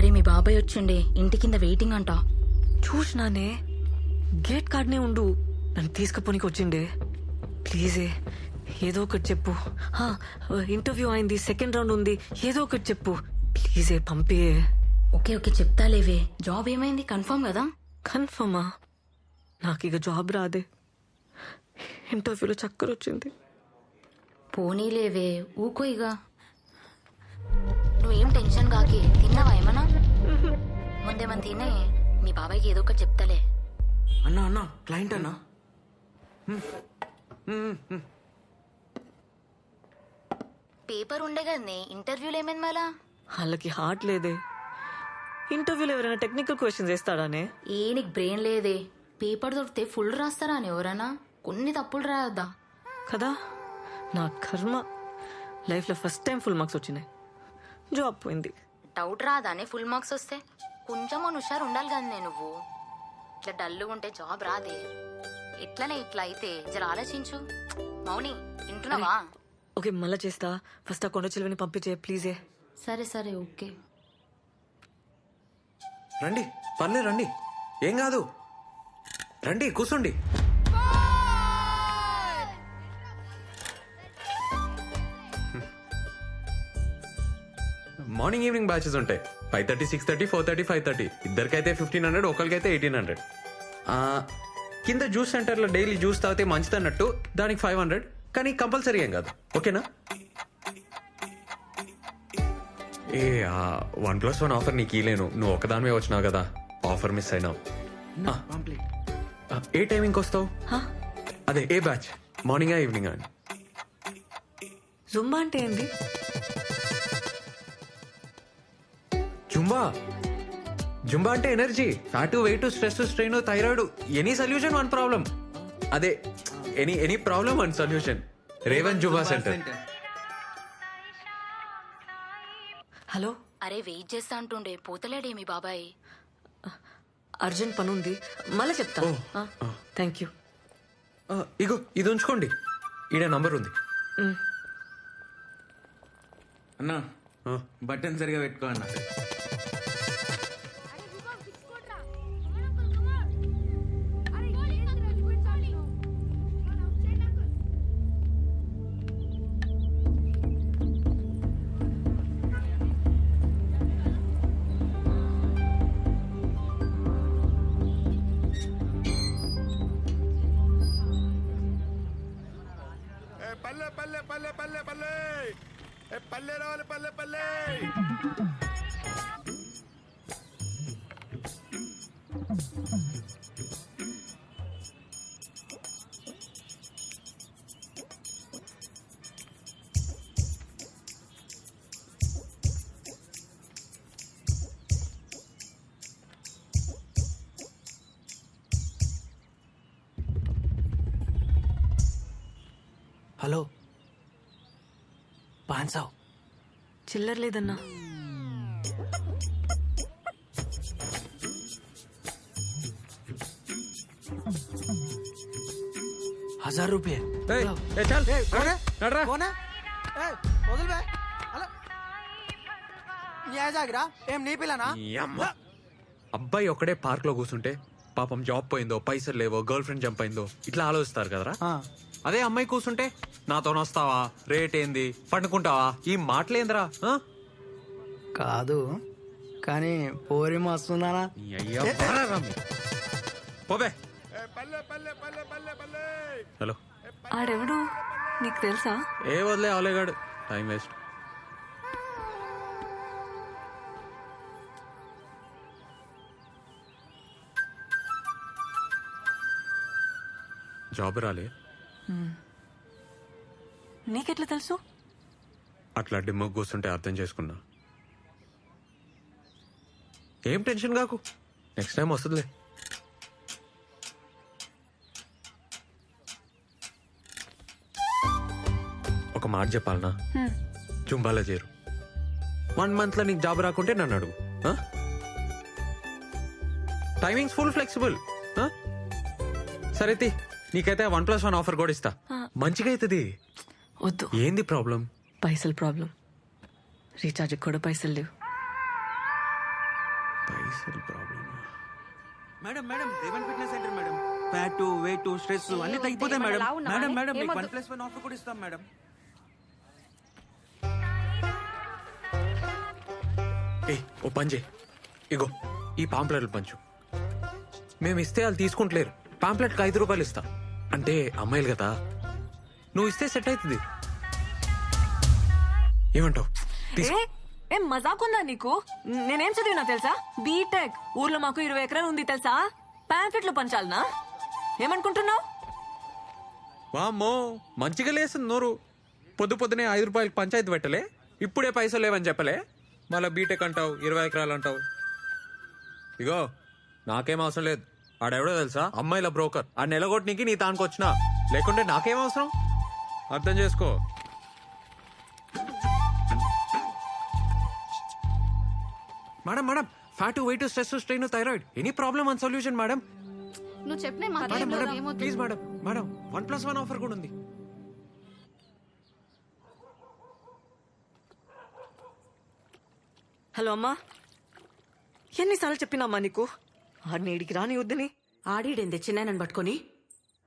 అరే మీ బాబాయ్ వచ్చిండే, ఇంటి కింద వెయిటింగ్ అంట. చూసినానే, గేట్ కాడనే ఉండు, నన్ను తీసుకుపోనికి వచ్చిండే. ప్లీజే ఏదో ఒకటి చెప్పు. ఇంటర్వ్యూ అయింది, సెకండ్ రౌండ్ ఉంది, ఏదో ఒకటి చెప్పు ప్లీజే, పంపే. ఓకే ఓకే చెప్తాలేవే. జాబ్ ఏమైంది, కన్ఫర్మ్ కదా? కన్ఫర్మా? నాకు ఇక జాబ్ రాదే. ఇంటర్వ్యూలో చక్కర వచ్చింది. పోనీలేవే, ఊకో ఇక. నువ్వేం టెన్షన్ కాకి. తిన్నావా ఏమన్నా? ముందేమని తినే, మీ బాబాయ్కి ఏదో ఒకటి చెప్తాలే. అన్నా అన్నా, క్లయింట్ అన్నా. పేపర్ ఉండే కదనే, ఇంటర్వ్యూలు ఏమైంది మళ్ళా? వాళ్ళకి హార్ట్ లేదే. ఇంటర్వ్యూలో ఎవరైనా టెక్నికల్ క్వశ్చన్స్ వేస్తాడానే? నీకు బ్రెయిన్ లేదే. పేపర్ దొరికితే ఫుల్ రాస్తారా అని ఎవరన్నా? కొన్ని తప్పులు రాయొద్దా కదా. నా కర్మ, లైఫ్లో ఫస్ట్ టైం ఫుల్ మార్క్స్ వచ్చినాయి. జాబ్ పోయింది. డౌట్ రాదానే ఫుల్ మార్క్స్ వస్తే? కొంచెం హుషారు ఉండాలి కదనే నువ్వు. ఇట్లా డల్లుగా ఉంటే జాబ్ రాదే. ఎట్లనే ఇట్లా అయితే జర ఆలోచించు. మౌని వింటున్నావా? ఓకే, మళ్ళా చేస్తా. ఫస్ట్ ఆ కొండ చిలువని పంపించే ప్లీజే. సరే సరే ఓకే. రండి, పర్లేదు రండి, ఏం కాదు, రండి కూర్చోండి. మార్నింగ్ ఈవినింగ్ బ్యాచెస్ ఉంటాయి. 5:30, 6:30, 4:30, 5:30. ఇద్దరికైతే 1500, ఒకరికైతే 1800. కింద జ్యూస్ సెంటర్లో డైలీ జ్యూస్ తాగితే మంచిది అన్నట్టు దానికి 500, కానీ కంపల్సరీ ఏం కాదు. ఓకేనా? ఏ 1+1 ఆఫర్ నీకు ఇలేను, నువ్వు ఒకదానివే వచ్చినావు కదా, ఆఫర్ మిస్ అయినావు. ఏ టైమింగ్కి వస్తావు? అదే ఏ బ్యాచ్, మార్నింగా ఈవినింగ్ అని? జుంబా అంటే ఏంది? జుంబా అంటే energy, fat, weight, stress, strain, thyroid, any solution one problem. అదే ఎనీ ప్రాబ్లం వన్ సొల్యూషన్. రేవన్ జుంబా సెంటర్. హలో. అరే వెయిట్ చేస్తా అంటుండే, పోతలేడే మీ బాబాయ్? అర్జెంట్ పని ఉంది, మళ్ళీ చెప్తా. Thank you. ఇగో ఇది ఉంచుకోండి, ఈడ నంబర్ ఉంది. అన్నా బటన్ సరిగా పెట్టుకో అన్నా. పల్లె పల్లె పల్లె పల్లె పల్లె పల్లె రావాలి, పల్లె పల్లె. హలో, 500. చిల్లర లేదన్నా. ₹1000. అబ్బాయి ఒక్కడే పార్క్ లో కూర్చుంటే పాపం జాబ్ పోయిందో, పైసలు లేవో, గర్ల్ ఫ్రెండ్ జంప్ అయిందో, ఇట్లా ఆలోచిస్తారు కదరా. అదే అమ్మాయి కూర్చుంటే నాతో వస్తావా, రేట్ ఏంది, పండుకుంటావా, ఈ మాటలేందిరా? కాదు కానీ పోరి మస్తున్నానా? పోవే. హలో, ఆడెవడు నీకు తెలుసా? ఏ వదిలే అవలేగాడు, టైం వేస్ట్. జాబ్ రాలే. నీకెట్లా తెలుసు? అట్లా డిమ్మ కూర్చుంటే అర్థం చేసుకున్నా. ఏం టెన్షన్ కాకు, నెక్స్ట్ టైం వస్తుందిలే. ఒక మాట చెప్పాలనా, జుంబాలో చేరు. 1 month లో నీకు జాబ్ రాకుంటే నన్ను అడుగు. Timings full flexible. సరే నీకైతే 1+1 ఆఫర్ కూడా ఇస్తా, మంచిగా అవుతుంది. వద్దు. ఏంది ప్రాబ్లం? పైసలు ప్రాబ్లం. రీఛార్జ్ కూడా పైసలు లేవు. Madam madam Revan fitness centre madam. Fat, weight, stress అన్ని తగ్గిపోతాయి మేడం. మేడం మేడం మీకు 1+1 ఆఫర్ కూడా ఇస్తాం మేడం. ఏ ఓ పంజే, ఇగో ఈ పాంప్లెట్లు పంచు. మేము ఇస్తే వాళ్ళు తీసుకుంటలేరు. పాంప్లెట్కి 5 రూపాయలు ఇస్తా. అంటే అమ్మాయిలు కదా, నువ్వు ఇస్తే సెట్ అవుతుంది. ఏమంటావు? ఏం మజాకుందా నీకు? నేనేం చదివినా తెలుసా? బీటెక్. ఊర్లో మాకు 20 ఎకరాలు ఉంది తెలుసా? ప్యాంకెట్లు పంచాలనా? ఏమనుకుంటున్నావు? వామ్మో, మంచిగా లేస్తుంది నోరు. పొద్దునే 5 రూపాయలకి పంచాయతీ పెట్టలే, ఇప్పుడే పైసలు లేవని చెప్పలే, మళ్ళీ బీటెక్ అంటావు, 20 ఎకరాలు అంటావు. ఇగో నాకేం అవసరం లేదు. ఆడెవడో తెలుసా? అమ్మాయిల బ్రోకర్. ఆ నెలగొట్టనికి నీ తానికి వచ్చినా, లేకుంటే నాకేం అవసరం? అర్థం చేసుకో. Madam madam, fat, weight, stress, strain, thyroid, any problem and solution madam. నువ్వు చెప్పిన madam madam please madam, madam 1+1 offer కూడా ఉంది. హలో అమ్మా, ఎన్నిసార్లు చెప్పినామ్మా నీకు ఆడిని ఇడికి రాని వద్దని? ఆడిడేంది చిన్నాయనని పట్టుకొని?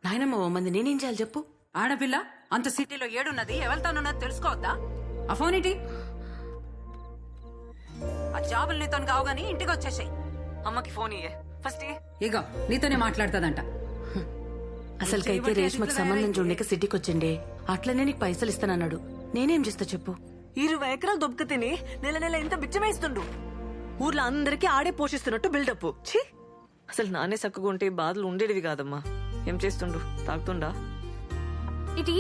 నాయనమ్మ ఓ మంది నేనేం చేయాలి చెప్పు? ఆడపిల్ల అంత సిటీలో ఏడున్నది, ఎవరితోనున్నది తెలుసుకోవద్దా? ఆ ఫోన్ ఏంటి? ఆ జాబులు నీతో కావు గానీ ఇంటికి వచ్చేసాయి. అమ్మకి ఫోన్ ఇయ్యే ఫస్ట్. ఇగో నీతోనే మాట్లాడుతుందంట. అసలుకైతే రేష్మకు సంబంధం చూడక సిటీకి వచ్చిండే, అట్లనే నీకు పైసలు ఇస్తానన్నాడు. నేనేం చేస్తా చెప్పు? 20 ఎకరాలు దొబ్బక తిని నెల నెల ఇంత బిచ్చమేస్తుండు. ఊర్లో అందరికీ ఆడే పోషిస్తున్నట్టు బిల్డప్. ఛీ, అసలు నానే చక్కగా ఉంటే బాధలు ఉండేటివి కాదమ్మా. ఏం చేస్తుండు? తాగుతుండా? ఇటు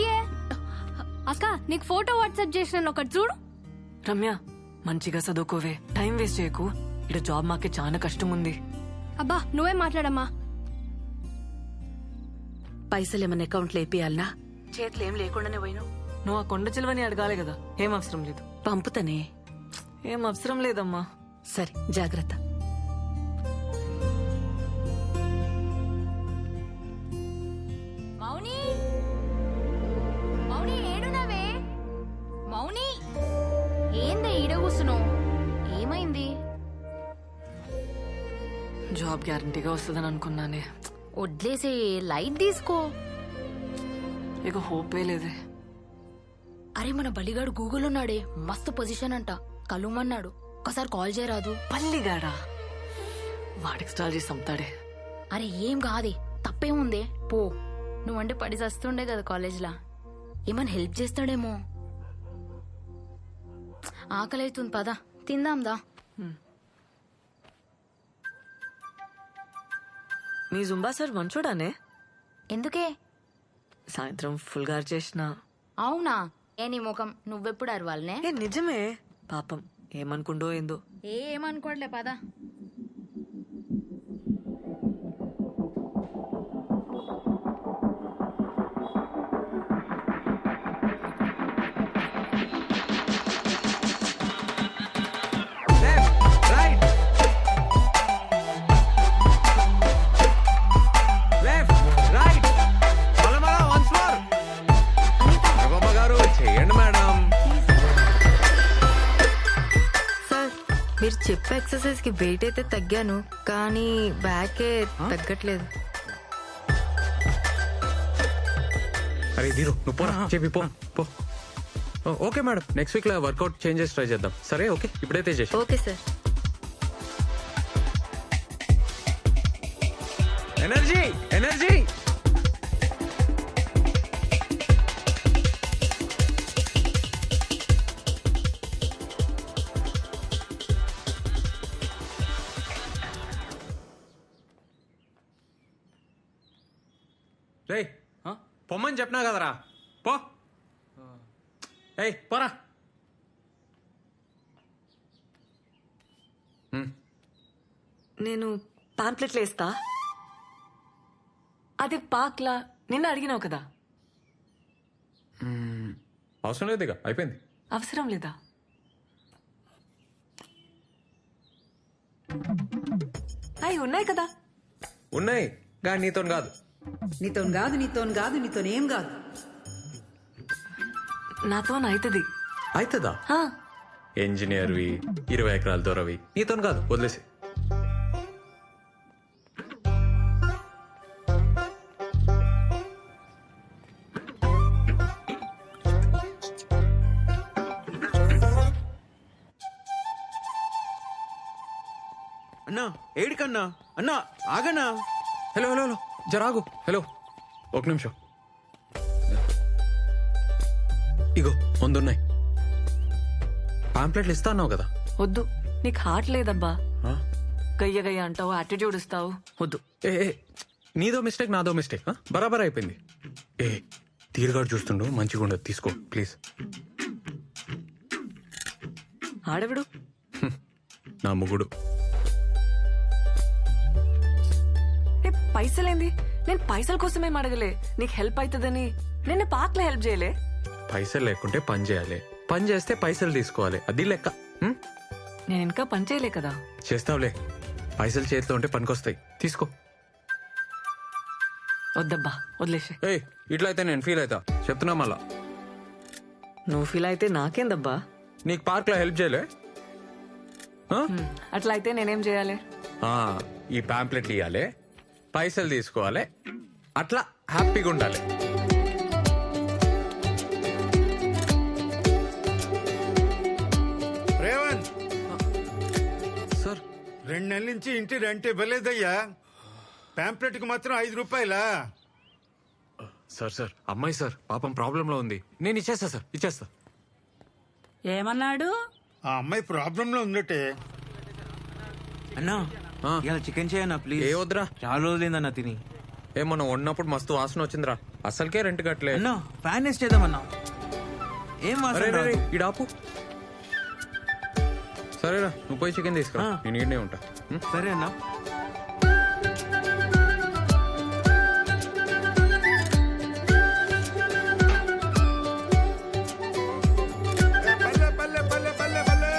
అక్క, నీకు ఫోటో వాట్సాప్ చేసిన ఒకటి చూడు. రమ్య, మంచిగా చదువుకోవే, టైం వేస్ట్ చేయకు. ఇక్కడ జాబ్ మాకే చాలా కష్టం ఉంది. అబ్బా నువ్వే మాట్లాడమ్మా. పైసలు ఏమన్నా అకౌంట్లో వేపియాలనా? చేతులు ఏం లేకుండానే పోయినావు. నువ్వు ఆ కొండ చిలువని అడగాలి కదా. ఏం అవసరం లేదు. పంపుతానే. ఏం అవసరం లేదమ్మా. సరే జాగ్రత్త. మౌని, మౌని ఏడునవే? మౌని, ఏందే ఈడ కూసున్నావు? ఏమైంది? జాబ్ గ్యారంటీగా వస్తుందని అనుకున్నానే. వడ్లేసే, లైట్ తీసుకో. ఇక హోపే లేదే. అరే మన బలిగాడు గూగుల్ ఉన్నాడే, మస్తు పొజిషన్ అంట, కలుమన్నాడు. ఒకసారి కాల్ చేయరాదు? పల్లిగాడా? వాడికి స్టాల్ చేసి చంపుతాడే. అరే ఏం కాదే, తప్పేముందే, పో. నువ్వంటే పడి చస్తుండే కదా కాలేజ్లా, ఏమన్నా హెల్ప్ చేస్తాడేమో. ఆకలి అవుతుంది, పద తిందాందా. నీ జుంబా సార్ మంచోడానే. ఎందుకే? సాయంత్రం ఫుల్ గారు చేసిన. అవునా? ఏ నీ ముఖం, నువ్వెప్పుడు అరవాలనే? ఏ నిజమే. పాపం ఏమనుకుండో ఏందో. ఏమనుకోవట్లే, పద. మీరు చెప్పే ఎక్సర్సైజ్ కి వెయిట్ అయితే తగ్గాను, కానీ బ్యాకే తగ్గట్లేదు. అరే దీరు, నువ్వు పోరా, చెప్పి పో పో. ఓకే మేడం, నెక్స్ట్ వీక్ లో వర్కౌట్ చేంజెస్ ట్రై చేద్దాం. సరే ఓకే, ఇప్పుడైతే చేసి. Okay sir. Energy energy. రే పొమ్మని చెప్పినా కదరా, పో. ఏయ్ పోరా. నేను పాంప్లెట్లు వేస్తా. అది పాక్లా నిన్న అడిగినావు కదా. అవసరం లేదు, ఇక అయిపోయింది. అవసరం లేదా? అవి ఉన్నాయి కదా. ఉన్నాయి, కానీ నీతో కాదు. నీతోని కాదు, నీతోనేం కాదు. నాతో అవుతుంది. అవుతుందా? ఇంజనీర్వి, 20 ఎకరాల దూరవి, నీతో కాదు, వదిలేసి. అన్నా ఏడికన్నా అన్నా ఆగన్నా. హలో హలో హలో జరాగు. హలో ఒక నిమిషం. ఇగో వందున్నాయి. పాంప్లెట్లు ఇస్తా అన్నావు కదా. వద్దు, నీకు హార్ట్ లేదబ్బా. ఆ? గయ్య గయ్య అంటావు, యాటిట్యూడ్ ఇస్తావు. వద్దు. ఏ ఏ, నీదో మిస్టేక్ నాదో మిస్టేక్. బరాబర్ అయిపోయింది. ఏ తీరుగాడు చూస్తుండు, మంచిగా ఉండదు. తీసుకో ప్లీజ్. ఆడవిడు నా ముగుడు. ఏ పైసలేంది? నేను పైసల కోసమేం అడగలే, నీకు హెల్ప్ అవుతుందని. నేను పార్క్ లో హెల్ప్ చేయలే. పైసలు లేకుంటే పని చేయాలి, పని చేస్తే పైసలు తీసుకోవాలి. అది లెక్క. నేను ఇంకా పని చేయలే కదా. చేస్తావులే, పైసలు చేతిలో ఉంటే పనికొస్తాయి. తీసుకో. వద్దబ్బా, వదిలేసే. ఏయ్ ఇట్లా అయితే నేను ఫీల్ అవుతా, చెప్తున్నా మళ్ళా. నువ్వు ఫీల్ అయితే నాకేందబ్బా. నీకు పార్క్ లో హెల్ప్ చేయలే? అట్లా అయితే నేనేం చేయాలి? ఈ పాంప్లెట్లు ఇవ్వాలి, పైసలు తీసుకోవాలి, అట్లా హ్యాపీగా ఉండాలి. రేవంత్, సార్ 2 నెలల నుంచి ఇంటి రెంట్ ఇవ్వలేదయ్యా. పాంప్లెట్ కి మాత్రం 5 రూపాయలా? సార్ సార్ అమ్మాయి సార్ పాపం ప్రాబ్లం లో ఉంది. నేను ఇచ్చేస్తా సార్, ఇచ్చేస్తా. ఏమన్నాడు? ఆ అమ్మాయి ప్రాబ్లం లో ఉందటే. అన్నా ఇలా చికెన్ చేయన్నా ప్లీజ్. ఏ వద్దురా, చాలా రోజులైందన్నా తిని. ఏమన్నా వండినప్పుడు మస్తు వాసన వచ్చిందిరా. అసలుకే రెంట్ కట్టలే. అన్నా ఫ్యాన్ వేస్ట్ చేద్దామన్నా. ఏం వాసన అరే రాదు. ఇడాపు. సరేరా, నువ్వు పోయి చికెన్ తీసుకురా, నేను ఈడనే ఉంటా. సరే అన్నా. పల్లె పల్లె పల్లె పల్లె పల్లె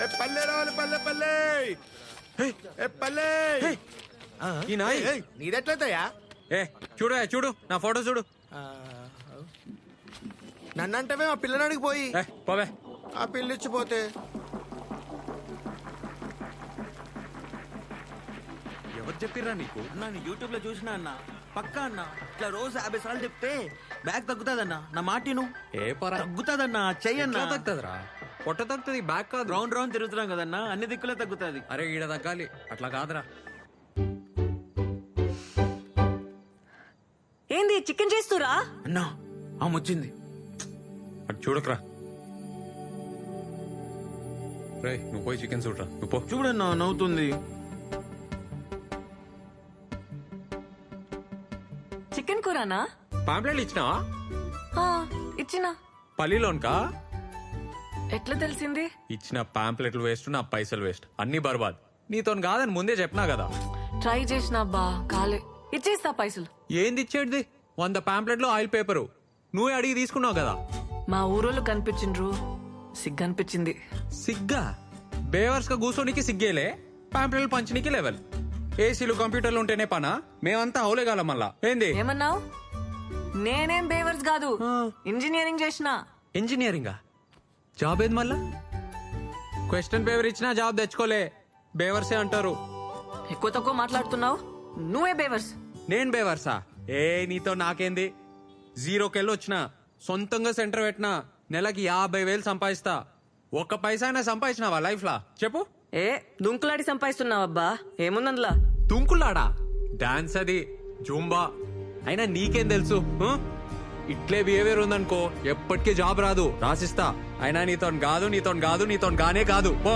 ఏ పల్లె రావాలి. పల్లె పల్లె ఏ పల్లె. ఈ నాయ్ నీదెట్లయితయా? ఏ చూడు, చూడు నా ఫోటో చూడు. నన్నంటే ఆ పిల్లనాడికి పోయి పోవే. ఆ పిల్లిచ్చిపోతే ఎవరు చెప్పిర్రా నీకు? అన్నా నేను యూట్యూబ్ లో చూసినా అన్నా. పక్కా అన్నా, ఇట్లా రోజు 50 సార్లు చెప్తే బ్యాగ్ తగ్గుతాదన్నా. నా మాటిను. ఏ పరా తగ్గుతాదన్నా, చెయ్యన్నా. తగ్గుతుందిరా, పొట్ట తగ్గుతుంది, బ్యాక్ కాదు. రౌండ్ రౌండ్ తిరుగుతున్నాం కదన్నా, అన్ని దిక్కులే తగ్గుతాది. అరే ఈడ తగ్గాలి, అట్లా కాదురా. ఏంది చికెన్ చేస్తురా? అన్నా ఆమె వచ్చింది. అటు చూడకరా. రే నువ్వు పోయి చికెన్ చూడరా, నువ్వు పో. చూడన్నా నవ్వుతుంది. చికెన్ కూరనా? పాంప్లెట్లు ఇచ్చినావా? ఇచ్చినా. పల్లిలోన్కా? ఎట్లా తెలిసింది? ఇచ్చిన పాంప్లెట్లు వేస్ట్, నా పైసలు వేస్ట్, అన్ని బర్బాద్. నీతో కాదని ముందే చెప్పినా కదా. ట్రై చేసిన అబ్బా, కాలే. ఇచ్చేస్తా పైసలు. ఏంది ఇచ్చేది? 100 పాంప్లెట్లు ఆయిల్ పేపరు నువ్వే అడిగి తీసుకున్నావు కదా. మా ఊరోళ్ళు కనిపించిండ్రు, సిగ్గనిపించింది. సిగ్గా? బేవర్స్ గా కూర్చోనికి సిగ్గేలే, పాంప్లెట్లు పంచనీకి లెవెల్. ఏసీలు కంప్యూటర్లు ఉంటేనే పనా? మేమంతా అవులేగాల మళ్ళా. ఏంది ఏమన్నావు? నేనేం బేవర్స్ కాదు, ఇంజనీరింగ్ చేసిన. ఇంజనీరింగా? జాబ్ ఏది మళ్ళా? క్వశ్చన్ పేపర్ ఇచ్చినా జాబ్ తెచ్చుకోలే, బేవర్సే అంటారు. ఎక్కువ తక్కువ మాట్లాడుతున్నావు, నువ్వే బేవర్స్. నేను బేవర్సా? ఏ నీతో నాకేంది? 0కెళ్ళి వచ్చిన, సొంతంగా సెంటర్ పెట్టినా, నెలకి 50,000 సంపాదిస్తా. ఒక్క పైసా అయినా సంపాదించినావా లైఫ్ లా చెప్పు? ఏ దుంకులాడి సంపాదిస్తున్నావు అబ్బా, ఏముందందులా? తుంకులాడా? డాన్స్ అది, జూంబా. అయినా నీకేం తెలుసు? ఇట్లే బిహేవియర్ ఉందనుకో ఎప్పటికీ జాబ్ రాదు, రాసిస్తా. అయినా నీతో కాదు, నీతో కాదు, నీతో గానే కాదు, పో.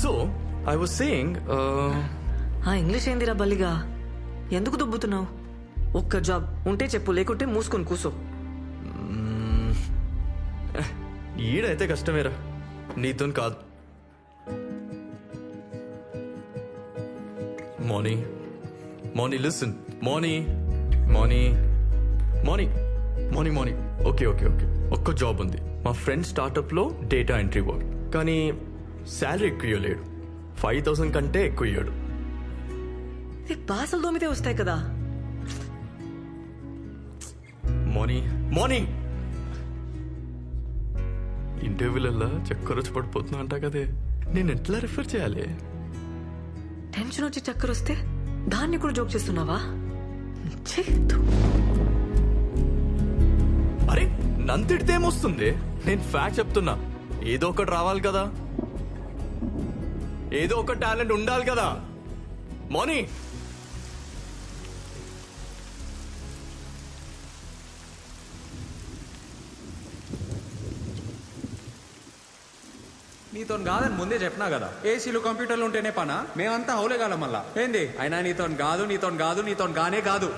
So, I was saying, ఆ ఇంగ్లీష్ ఏందిరా బల్లిగా? ఎందుకు దుబ్బుతున్నావు? ఒక్క జాబ్ ఉంటే చెప్పు, లేకుంటే మూసుకొని కూసో. ఈడైతే కష్టమేరా, నీతో కాదు. Morning listen, morning okay. ఒక్క జాబ్ ఉంది, మా ఫ్రెండ్ స్టార్ట్అప్ లో డేటా ఎంట్రీ వర్క్. కానీ శాలరీ ఎక్కువ ఇవ్వలేడు, 5,000 కంటే ఎక్కువ ఇయ్యాడు. బాసలు దోమితే వస్తాయి కదా. మార్నింగ్ ఇంటర్వ్యూలల్లా చక్కర వచ్చి పడిపోతున్నా అంటా కదే, నేను ఎట్లా రిఫర్ చేయాలి? టెన్షన్ వచ్చి చక్కర వస్తే దాన్ని కూడా జోక్ చేస్తున్నావా? ఛీ, ధూ. నన్ను తిడితే ఏమొస్తుంది? నేను ఫ్యాక్ట్ చెప్తున్నా. ఏదో ఒకటి రావాలి కదా, ఏదో ఒక టాలెంట్ ఉండాలి కదా. మోనీ, నీతో కాదని ముందే చెప్పినా కదా, ఏసీలు కంప్యూటర్లు ఉంటేనే పనా? మేమంతా హౌలేగాలం మళ్ళా ఏంది? అయినా నీతో కాదు, నీతో కాదు, నీతో గానే కాదు.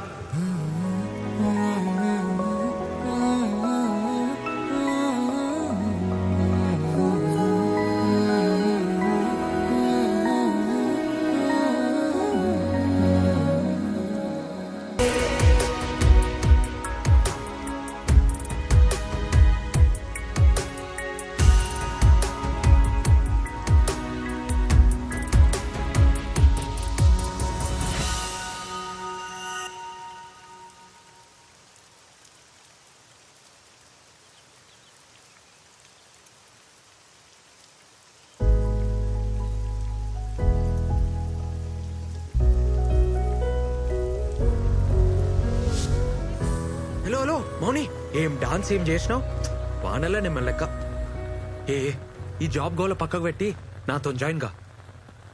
హలో హలో మౌని, ఏం డాన్స్ ఏం చేసినావు? వానల్లా నిమ్మ లెక్క. ఈ జాబ్ గోల పక్కకు పెట్టి నాతో జాయిన్ గా.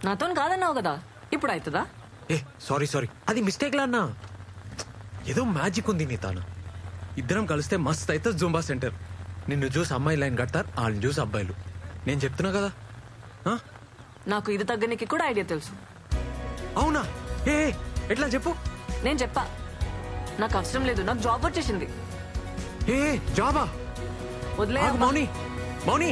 నాతో కాదన్నావు కదా, ఇప్పుడు అవుతుందా? సారీ సారీ, అది మిస్టేక్ లా అన్నా. ఏదో మ్యాజిక్ ఉంది నీ తాను. ఇద్దరం కలిస్తే మస్త్ అయితే జుంబా సెంటర్. నిన్ను చూసి అమ్మాయి లైన్ కడతారు, వాళ్ళని చూసి అబ్బాయిలు. నేను చెప్తున్నా కదా. నాకు ఇది తగ్గనికి కూడా ఐడియా తెలుసు. అవునా? ఎట్లా చెప్పు. నేను చెప్పా, నాకు అవసరం లేదు, నాకు జాబ్ వచ్చేసింది. జాబా? వదిలే మౌని, మౌని